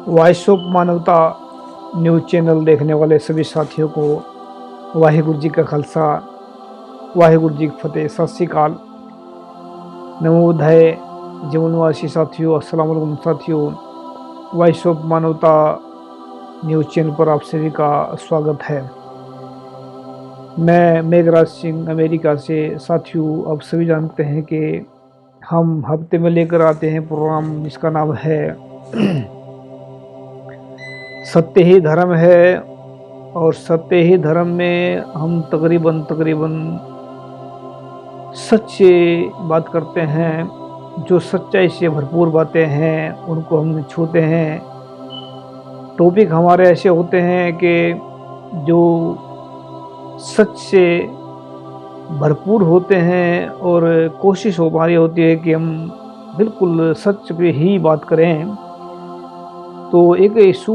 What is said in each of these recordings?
Voice of मानवता news channel देखने वाले सभी साथियों को वाहिगुरु जी का खालसा, वाहिगुरु जी की फतेह। सत श्री अकाल, नवोदय जीवनवासी साथियों, अस्सलाम वालेकुम साथियों। वॉइस ऑफ मानवता न्यूज़ चैनल पर आप सभी का स्वागत है। मैं मेघराज सिंह अमेरिका से। साथियों, आप सभी जानते हैं कि हम हफ्ते में लेकर आते हैं प्रोग्राम जिसका नाम है सत्य ही धर्म है। और सत्य ही धर्म में हम तकरीबन सच से बात करते हैं। जो सच्चाई से भरपूर बातें हैं उनको हम छूते हैं। टॉपिक हमारे ऐसे होते हैं कि जो सच से भरपूर होते हैं और कोशिश हमारी होती है कि हम बिल्कुल सच पे ही बात करें। तो एक इशू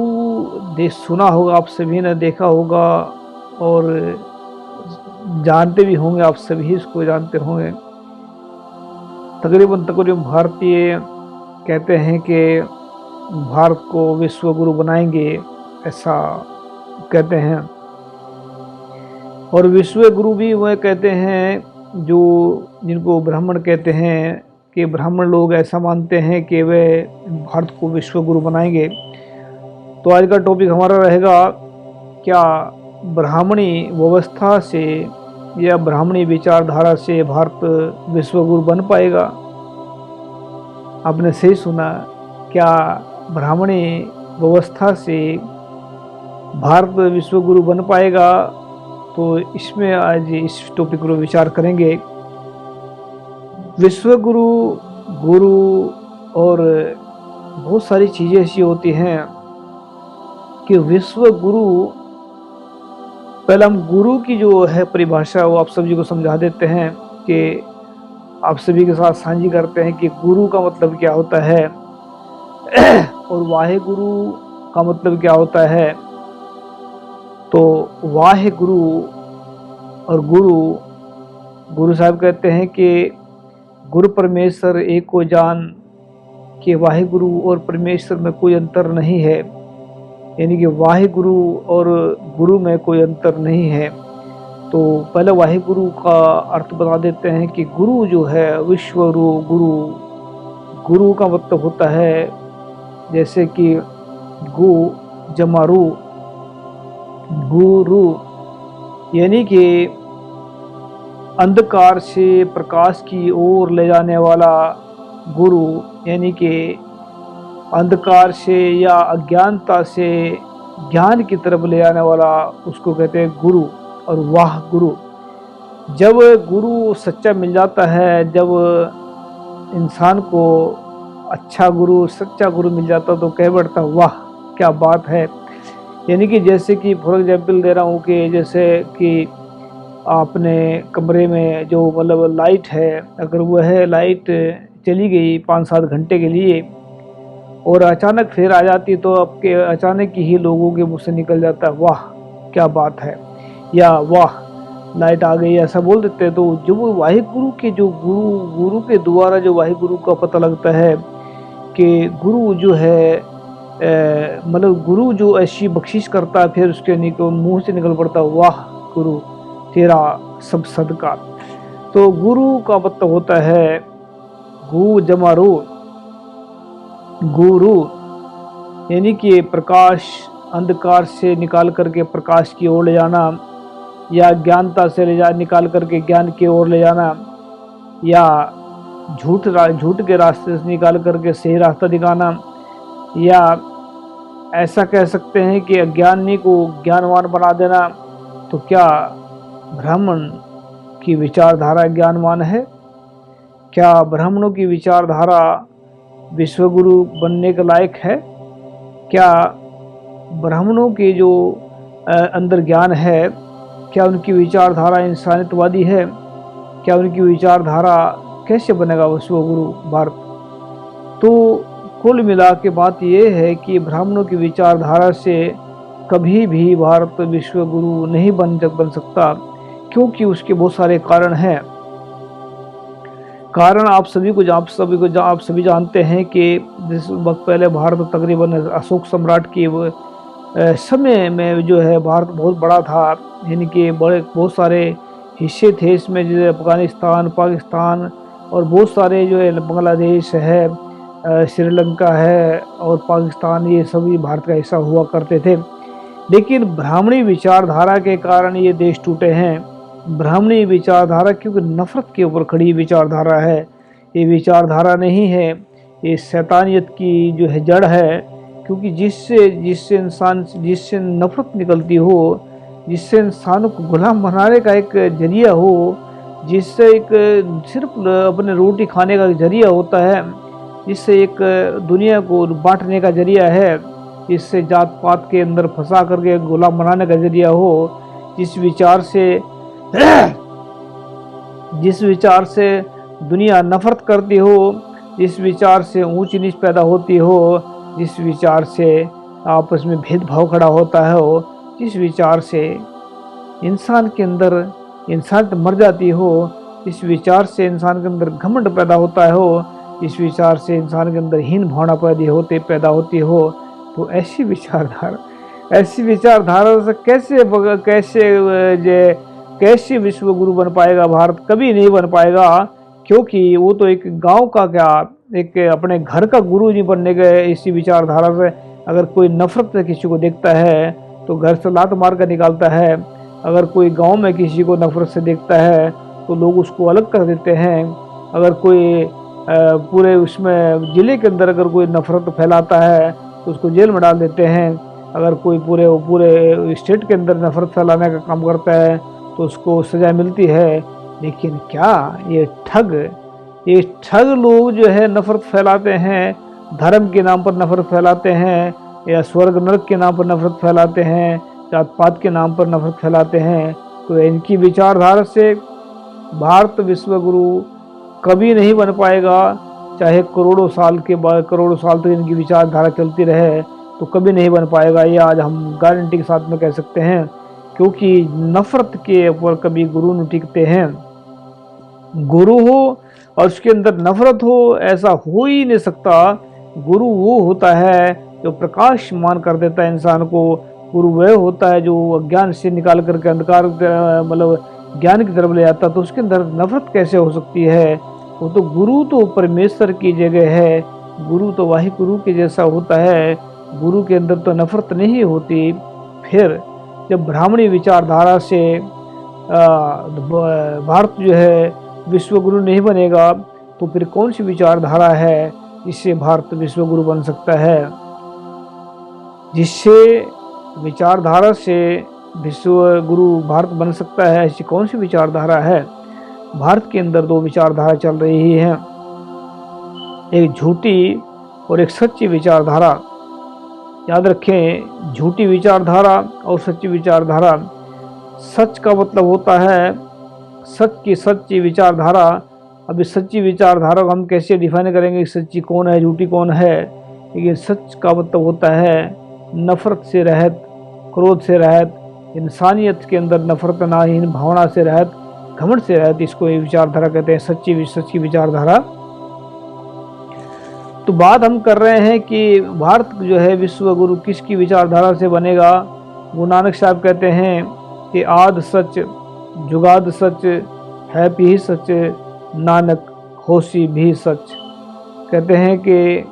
सुना होगा, आप सभी ने देखा होगा और जानते भी होंगे, आप सभी इसको जानते होंगे। तकरीबन भारतीय कहते हैं कि भारत को विश्व गुरु बनाएंगे, ऐसा कहते हैं। और विश्व गुरु भी वह कहते हैं जो जिनको ब्राह्मण कहते हैं, कि ब्राह्मण लोग ऐसा मानते हैं कि वे भारत को विश्व गुरु बनाएंगे। तो आज का टॉपिक हमारा रहेगा, क्या ब्राह्मणी व्यवस्था से या ब्राह्मणी विचारधारा से भारत विश्व गुरु बन पाएगा? आपने सही सुना, क्या ब्राह्मणी व्यवस्था से भारत विश्व गुरु बन पाएगा? तो इसमें आज इस टॉपिक पर विचार करेंगे। विश्व गुरु, गुरु और बहुत सारी चीज़ें ऐसी होती हैं कि विश्व गुरु, पहले हम गुरु की जो है परिभाषा वो आप सभी को समझा देते हैं, कि आप सभी के साथ साझी करते हैं कि गुरु का मतलब क्या होता है और वाहिगुरु का मतलब क्या होता है। तो वाहिगुरु और गुरु साहब कहते हैं कि गुरु परमेश्वर एक को जान, कि वाहिगुरु और परमेश्वर में कोई अंतर नहीं है। यानी कि वाहिगुरु और गुरु में कोई अंतर नहीं है। तो पहले वाहिगुरु का अर्थ बता देते हैं कि गुरु जो है विश्वरु गुरु। गुरु का मतलब होता है जैसे कि गु जमारू, गुरु यानी कि अंधकार से प्रकाश की ओर ले जाने वाला गुरु, यानी कि अंधकार से या अज्ञानता से ज्ञान की तरफ ले जाने वाला, उसको कहते हैं गुरु। और वाह गुरु, जब गुरु सच्चा मिल जाता है, जब इंसान को अच्छा गुरु, सच्चा गुरु मिल जाता तो कह बैठता वाह क्या बात है। यानी कि जैसे कि फॉर एग्जाम्पल दे रहा हूँ कि जैसे कि आपने कमरे में जो मतलब लाइट है, अगर वह लाइट चली गई 5-7 घंटे के लिए और अचानक फिर आ जाती, तो आपके अचानक ही लोगों के मुंह से निकल जाता है वाह क्या बात है, या वाह लाइट आ गई, ऐसा बोल देते हैं। तो जो वो वाहिगुरु के जो गुरु के द्वारा जो वाहिगुरु का पता लगता है कि गुरु जो है मतलब गुरु जो ऐसी बख्शिश करता है, फिर उसके मुंह से निकल पड़ता वाह गुरु तेरा सब सदका। तो गुरु का मतलब होता है गु जमारू, गुरु यानी कि प्रकाश, अंधकार से निकाल करके प्रकाश की ओर ले जाना, या ज्ञानता से निकाल करके ज्ञान की ओर ले जाना, या झूठ के रास्ते से निकाल करके सही रास्ता दिखाना, या ऐसा कह सकते हैं कि अज्ञानी को ज्ञानवान बना देना। तो क्या ब्राह्मण की विचारधारा ज्ञानवान है? क्या ब्राह्मणों की विचारधारा विश्वगुरु बनने के लायक है? क्या ब्राह्मणों के जो अंदर ज्ञान है, क्या उनकी विचारधारा इंसानियतवादी है? क्या उनकी विचारधारा कैसे बनेगा विश्वगुरु भारत? तो कुल मिला के बात यह है कि ब्राह्मणों की विचारधारा से कभी भी भारत विश्वगुरु नहीं बन सकता, क्योंकि उसके बहुत सारे कारण हैं। कारण आप सभी जानते हैं कि जिस वक्त पहले भारत तकरीबन अशोक सम्राट के समय में जो है भारत बहुत बड़ा था, यानी कि बहुत सारे हिस्से थे इसमें, जैसे अफगानिस्तान, पाकिस्तान और बहुत सारे जो है बांग्लादेश है, श्रीलंका है और पाकिस्तान, ये सभी भारत का हिस्सा हुआ करते थे। लेकिन ब्राह्मणी विचारधारा के कारण ये देश टूटे हैं। ब्राह्मणी विचारधारा क्योंकि नफरत के ऊपर खड़ी विचारधारा है, ये विचारधारा नहीं है, ये शैतानियत की जो है जड़ है। क्योंकि जिससे नफरत निकलती हो, जिससे इंसान को गुलाम बनाने का एक जरिया हो, जिससे एक सिर्फ अपने रोटी खाने का जरिया होता है, जिससे एक दुनिया को बांटने का जरिया है, जिससे जात पात के अंदर फंसा करके गुलाम बनाने का जरिया हो, जिस विचार से दुनिया नफरत करती हो, जिस विचार से ऊंच नीच पैदा होती हो, जिस विचार से आपस में भेदभाव खड़ा होता है हो, जिस विचार से इंसान के अंदर इंसानियत मर जाती हो, जिस विचार से इंसान के अंदर घमंड पैदा होता है हो, इस विचार से इंसान के अंदर हीन भावना पैदा होती हो, तो ऐसी विचारधारा से कैसे विश्व गुरु बन पाएगा भारत? कभी नहीं बन पाएगा। क्योंकि वो तो एक गांव का एक अपने घर का गुरु नहीं बनने गए इसी विचारधारा से। अगर कोई नफरत से किसी को देखता है तो घर से लात मार कर निकालता है। अगर कोई गांव में किसी को नफरत से देखता है तो लोग उसको अलग कर देते हैं। अगर कोई पूरे उसमें जिले के अंदर अगर कोई नफरत फैलाता है तो उसको जेल में डाल देते हैं। अगर कोई पूरे स्टेट के अंदर नफरत फैलाने का काम करता है तो उसको सजा मिलती है। लेकिन क्या ये ठग लोग जो है नफरत फैलाते हैं, धर्म के नाम पर नफरत फैलाते हैं, या स्वर्ग नरक के नाम पर नफरत फैलाते हैं, जात पात के नाम पर नफरत फैलाते हैं। तो इनकी विचारधारा से भारत विश्व गुरु कभी नहीं बन पाएगा। चाहे करोड़ों साल तक इनकी विचारधारा चलती रहे तो कभी नहीं बन पाएगा। ये आज हम गारंटी के साथ में कह सकते हैं, क्योंकि नफरत के ऊपर कभी गुरु नहीं टिकते हैं। गुरु हो और उसके अंदर नफरत हो, ऐसा हो ही नहीं सकता। गुरु वो होता है जो प्रकाशमान कर देता है इंसान को। गुरु वह होता है जो अज्ञान से निकाल करके अंधकार ज्ञान की तरफ ले जाता। तो उसके अंदर नफरत कैसे हो सकती है? वो तो गुरु तो परमेश्वर की जगह है, गुरु तो वाहिगुरु के जैसा होता है। गुरु के अंदर तो नफरत नहीं होती। फिर जब ब्राह्मणी विचारधारा से भारत जो है विश्व गुरु नहीं बनेगा तो फिर कौन सी विचारधारा है जिससे भारत विश्व गुरु बन सकता है? जिससे विचारधारा से विश्व गुरु भारत बन सकता है, ऐसी कौन सी विचारधारा है? भारत के अंदर दो विचारधारा चल रही हैं, एक झूठी और एक सच्ची विचारधारा। याद रखें, झूठी विचारधारा और सच्ची विचारधारा। सच का मतलब होता है सच्ची विचारधारा। अभी सच्ची विचारधारा को हम कैसे डिफाइन करेंगे, सच्ची कौन है झूठी कौन है? लेकिन सच का मतलब होता है नफरत से रहित, क्रोध से रहित, इंसानियत के अंदर नफरत नाहीन भावना से रहित, घमंड से रहित। इसको ये विचारधारा कहते हैं, सच्ची विचारधारा। तो बात हम कर रहे हैं कि भारत जो है विश्व गुरु किसकी विचारधारा से बनेगा। गुरु नानक साहब कहते हैं कि आद सच जुगाद सच है भी सच, नानक होशी भी सच। कहते हैं कि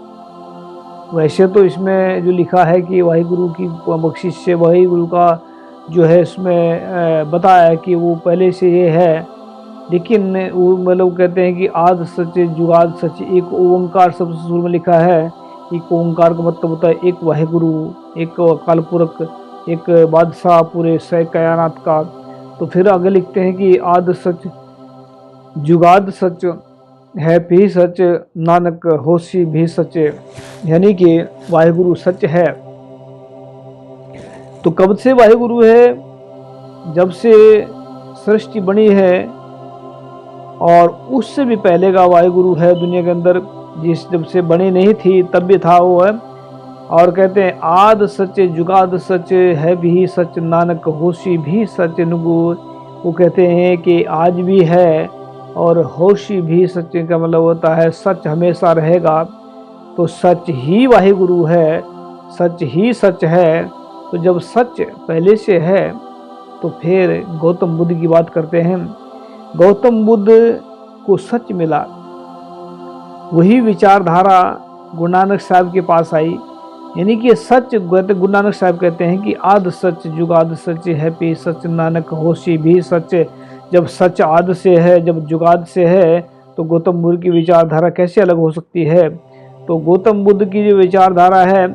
वैसे तो इसमें जो लिखा है कि वाहिगुरु की बख्शिश से वाहिगुरु का जो है इसमें बताया कि वो पहले से ये है। लेकिन वो मतलब कहते हैं कि आद सच जुगाद सच, एक ओंकार शब्द शुरू में लिखा है। एक ओंकार का मतलब होता है एक वाहिगुरु, एक अकाल पुरख, एक बादशाह पूरे सह कायनात का। तो फिर आगे लिखते हैं कि आद सच जुगाद सच है भी सच, नानक होशी भी सच। यानी कि वाहिगुरु सच है। तो कब से वाहिगुरु है? जब से सृष्टि बनी है, और उससे भी पहले का वाहिगुरु है दुनिया के अंदर। जब से बनी नहीं थी तब भी था वो है। और कहते हैं आद सच जुगाद सच है भी सच, नानक होशी भी सच नुगु। वो कहते हैं कि आज भी है और होशी भी सच्चे का मतलब होता है सच हमेशा रहेगा। तो सच ही वाहिगुरु है, सच ही सच है। तो जब सच पहले से है तो फिर गौतम बुद्ध की बात करते हैं। गौतम बुद्ध को सच मिला, वही विचारधारा गुरु नानक साहब के पास आई। यानी कि सच गुरु नानक साहब कहते हैं कि आद सच जुगाद सच है पे सच नानक होशी भी सच। जब सच आद से है, जब जुगाद से है, तो गौतम बुद्ध की विचारधारा कैसे अलग हो सकती है। तो गौतम बुद्ध की जो विचारधारा है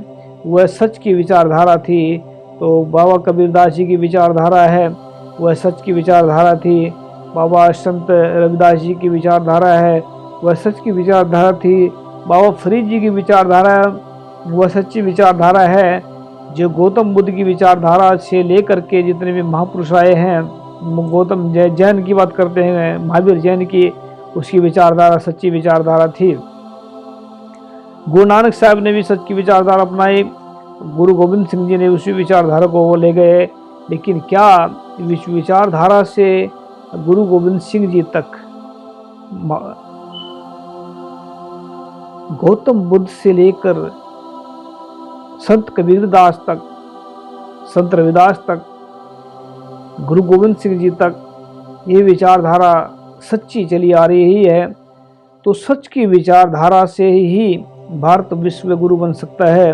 वह सच की विचारधारा थी। तो बाबा कबीरदास जी की विचारधारा है वह सच की विचारधारा थी। बाबा संत रविदास जी की विचारधारा है वह सच की विचारधारा थी। बाबा फरीद जी की विचारधारा वह सच्ची विचारधारा है। जो गौतम बुद्ध की विचारधारा से लेकर के जितने भी महापुरुष आए हैं, गौतम जैन की बात करते हैं, महावीर जैन की, उसकी विचारधारा सच्ची विचारधारा थी। गुरु नानक साहब ने भी सच की विचारधारा अपनाई, गुरु गोविंद सिंह जी ने उसी विचारधारा को वो ले गए। लेकिन क्या इस विचारधारा से गुरु गोविंद सिंह जी तक, गौतम बुद्ध से लेकर संत कबीरदास तक, संत रविदास तक, गुरु गोविंद सिंह जी तक ये विचारधारा सच्ची चली आ रही है। तो सच की विचारधारा से ही भारत विश्व गुरु बन सकता है।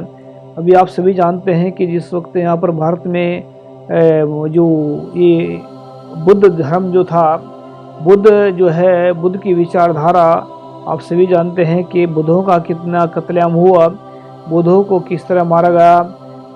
अभी आप सभी जानते हैं कि जिस वक्त यहाँ पर भारत में जो ये बुद्ध धर्म जो था, बुद्ध जो है, बुद्ध की विचारधारा, आप सभी जानते हैं कि बुद्धों का कितना कत्लेआम हुआ, बुद्धों को किस तरह मारा गया।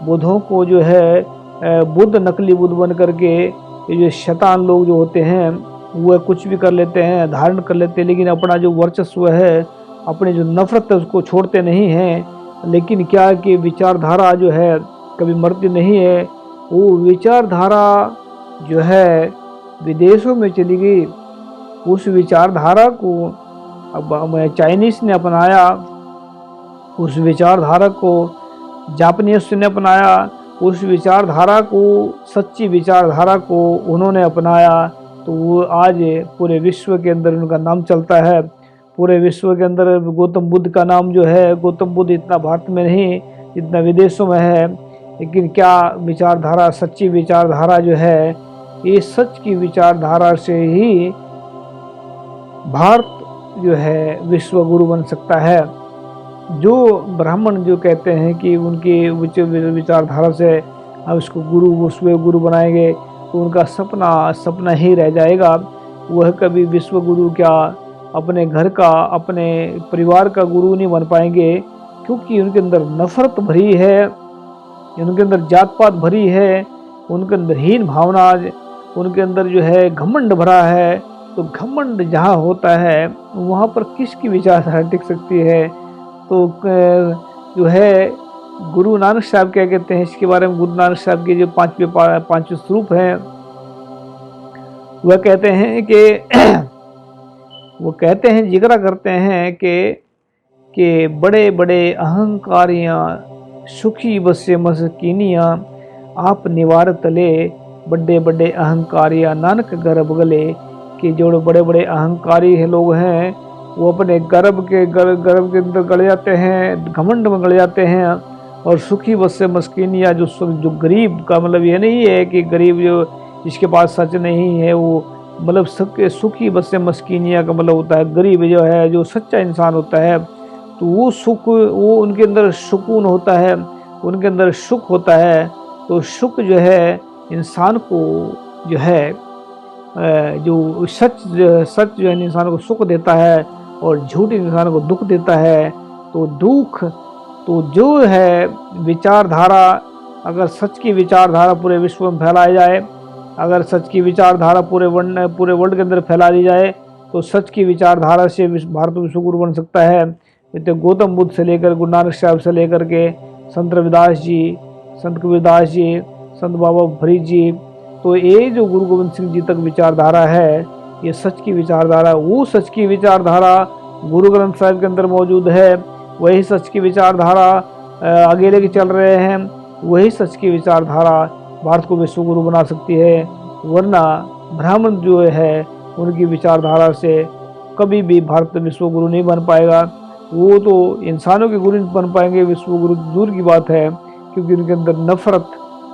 बुद्धों को जो है बुद्ध नकली बुद्ध बन करके ये जो शैतान लोग जो होते हैं वह कुछ भी कर लेते हैं, धारण कर लेते हैं, लेकिन अपना जो वर्चस्व है, अपनी जो नफरत है उसको छोड़ते नहीं हैं। लेकिन क्या कि विचारधारा जो है कभी मरती नहीं है। वो विचारधारा जो है विदेशों में चली गई। उस विचारधारा को अब चाइनीज ने अपनाया, उस विचारधारा को जापानीज ने अपनाया, उस विचारधारा को, सच्ची विचारधारा को उन्होंने अपनाया। तो वो आज पूरे विश्व के अंदर उनका नाम चलता है। पूरे विश्व के अंदर गौतम बुद्ध का नाम जो है, गौतम बुद्ध इतना भारत में नहीं जितना विदेशों में है। लेकिन क्या विचारधारा, सच्ची विचारधारा जो है, ये सच की विचारधारा से ही भारत जो है विश्व गुरु बन सकता है। जो ब्राह्मण जो कहते हैं कि उनकी विचारधारा से हम इसको गुरु, विश्व गुरु बनाएंगे, तो उनका सपना ही रह जाएगा। वह कभी विश्व गुरु क्या अपने घर का, अपने परिवार का गुरु नहीं बन पाएंगे, क्योंकि उनके अंदर नफरत भरी है, उनके अंदर जात पात भरी है, उनके अंदर हीन भावना, उनके अंदर जो है घमंड भरा है। तो घमंड जहाँ होता है वहाँ पर किसकी विचारधारा टिक सकती है। तो जो है गुरु नानक साहब क्या कहते हैं इसके बारे में, गुरु नानक साहब के जो पांचवें स्वरूप हैं, वह कहते हैं कि वो कहते हैं, जिक्र करते हैं कि बड़े बड़े अहंकारियाँ सुखी बसे मस्कीनियाँ आप निवार तले, बड़े बड़े अहंकारियाँ नानक गर्भ गले। कि जो बड़े बड़े अहंकारी है लोग हैं वो अपने गर्भ के अंदर गड़ जाते हैं, घमंड में गड़ जाते हैं। और सुखी बसे मस्कीनियाँ, जो गरीब का मतलब ये नहीं है कि गरीब जो जिसके पास सच नहीं है, वो मतलब सबके सुखी बसे मस्कीनियाँ का मतलब होता है गरीब जो है, जो सच्चा इंसान होता है, तो वो सुख, वो उनके अंदर सुकून होता है, उनके अंदर सुख होता है। तो सुख जो है इंसान को जो है, जो सच जो है इंसान को सुख देता है और झूठ इंसान को दुख देता है। तो दुख, तो जो है विचारधारा, अगर सच की विचारधारा पूरे विश्व में फैलाई जाए, अगर सच की विचारधारा पूरे वर्ल्ड के अंदर फैला दी जाए, तो सच की विचारधारा से भारत विश्व गुरु बन सकता है। तो गौतम बुद्ध से लेकर गुरु नानक साहब से लेकर के संत रविदास जी, संत कबीरदास जी, संत बाबा फरीद जी, तो ये जो गुरु गोविंद सिंह जी तक विचारधारा है, ये सच की विचारधारा, वो सच की विचारधारा गुरु ग्रंथ साहिब के अंदर मौजूद है। वही सच की विचारधारा आगे लेके चल रहे हैं। वही सच की विचारधारा भारत को विश्व गुरु बना सकती है। वरना ब्राह्मण जो है उनकी विचारधारा से कभी भी भारत विश्व गुरु नहीं बन पाएगा। वो तो इंसानों के गुरु नहीं बन पाएंगे, विश्व गुरु दूर की बात है, क्योंकि उनके अंदर नफरत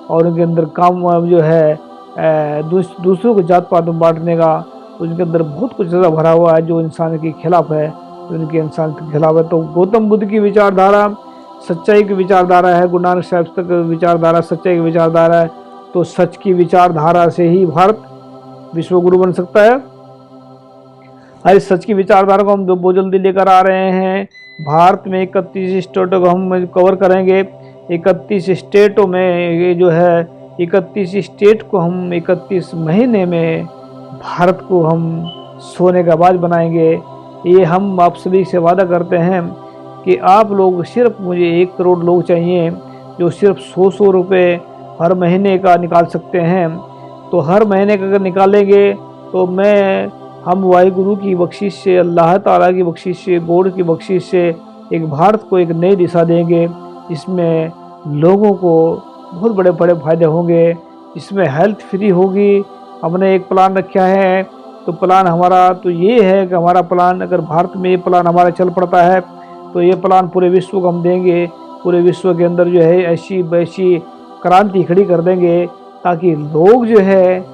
और उनके अंदर काम जो है दूसरों को जात पात में बांटने का, उनके अंदर बहुत कुछ ज़्यादा भरा हुआ है जो इंसान के खिलाफ है, उनके इंसान के खिलाफ है। तो गौतम बुद्ध की विचारधारा सच्चाई की विचारधारा है, गुरु नानक साहब तक विचारधारा सच्चाई की विचारधारा है। तो सच की विचारधारा से ही भारत विश्व गुरु बन सकता है। अरे सच की विचारधारा को हम बहुत जल्दी लेकर आ रहे हैं। भारत में 31 स्टेटों को हम कवर करेंगे। 31 स्टेटों में ये जो है 31 स्टेट को हम 31 महीने में भारत को हम सोने का बाज बनाएंगे। ये हम आप सभी से वादा करते हैं कि आप लोग सिर्फ मुझे 1 करोड़ लोग चाहिए जो सिर्फ 100 रुपये हर महीने का निकाल सकते हैं। तो हर महीने का अगर निकालेंगे तो हम वाहिगुरु की बख्शिश से, अल्लाह ताला की बख्शिश से, गॉड की बख्शिश से एक भारत को एक नई दिशा देंगे। इसमें लोगों को बहुत बड़े बड़े फायदे होंगे। इसमें हेल्थ फ्री होगी। हमने एक प्लान रखा है, तो प्लान हमारा तो ये है कि हमारा प्लान अगर भारत में ये प्लान हमारा चल पड़ता है तो ये प्लान पूरे विश्व को हम देंगे। पूरे विश्व के अंदर जो है ऐसी वैसी क्रांति खड़ी कर देंगे ताकि लोग जो है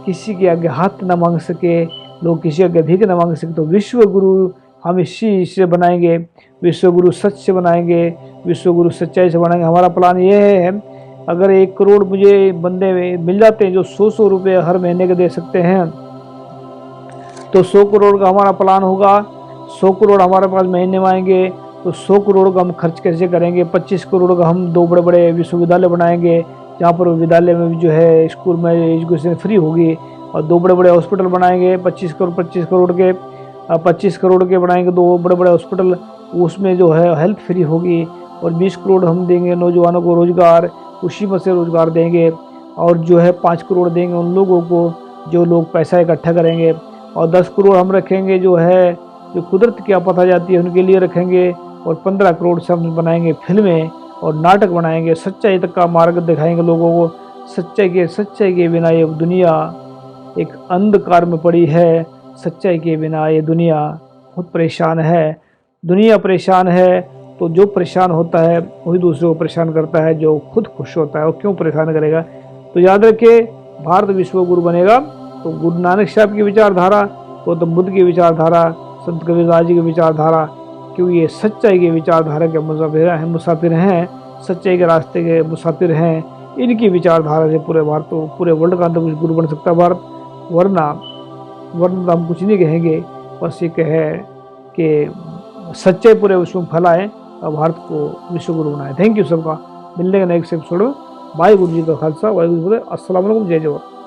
किसी के आगे हाथ न मांग सके, लोग किसी आगे भीख न मांग सके। तो विश्व गुरु हम इसी से बनाएंगे, विश्व गुरु सच से बनाएंगे, विश्व गुरु सच्चाई से बनाएंगे। हमारा प्लान ये है, अगर 1 करोड़ मुझे बंदे मिल जाते हैं जो 100 रुपये हर महीने के दे सकते हैं, तो 100 करोड़ का हमारा प्लान होगा। 100 करोड़ हमारे पास महीने में आएंगे तो 100 करोड़ का हम खर्च कैसे करेंगे। 25 करोड़ का हम 2 बड़े बड़े विश्वविद्यालय बनाएंगे, जहाँ पर विद्यालय में जो है स्कूल में एजुकेशन फ्री होगी, और 2 बड़े बड़े हॉस्पिटल बनाएंगे 25 करोड़ के बनाएंगे 2 बड़े बड़े हॉस्पिटल, उसमें जो है हेल्थ फ्री होगी। और 20 करोड़ हम देंगे नौजवानों को रोजगार, उसी में से रोजगार देंगे। और जो है 5 करोड़ देंगे उन लोगों को जो लोग पैसा इकट्ठा करेंगे। और 10 करोड़ हम रखेंगे जो कुदरत की आफत आ जाती है उनके लिए रखेंगे। और 15 करोड़ से हम बनाएंगे फिल्में और नाटक बनाएंगे, सच्चाई तक का मार्ग दिखाएंगे लोगों को। सच्चाई के बिना ये दुनिया एक अंधकार में पड़ी है। सच्चाई के बिना ये दुनिया बहुत परेशान है। दुनिया परेशान है तो जो परेशान होता है वही दूसरों को परेशान करता है। जो खुद खुश होता है वो क्यों परेशान करेगा। तो याद रखिए, भारत विश्व गुरु बनेगा तो गुरु नानक साहब की विचारधारा, गौतम बुद्ध की विचारधारा, संत कबीरदास जी की विचारधारा, क्योंकि ये सच्चाई की विचारधारा के मुसाफिर हैं, सच्चाई के रास्ते के मुसाफिर हैं। इनकी विचारधारा से पूरे भारत, पूरे वर्ल्ड का अंदर गुरु बन सकता है भारत। वरना हम कुछ नहीं कहेंगे, बस ये कहे कि सच्चाई पूरे विश्व में फैलाएं और भारत को विश्व गुरु बनाए। थैंक यू सबका। मिलने का नेक्स्ट एपिसोड में। वाहिगुरु जी का खालसा, वाहिगुरु जी का फतेह। अस्सलाम वालेकुम, जय जवाहर।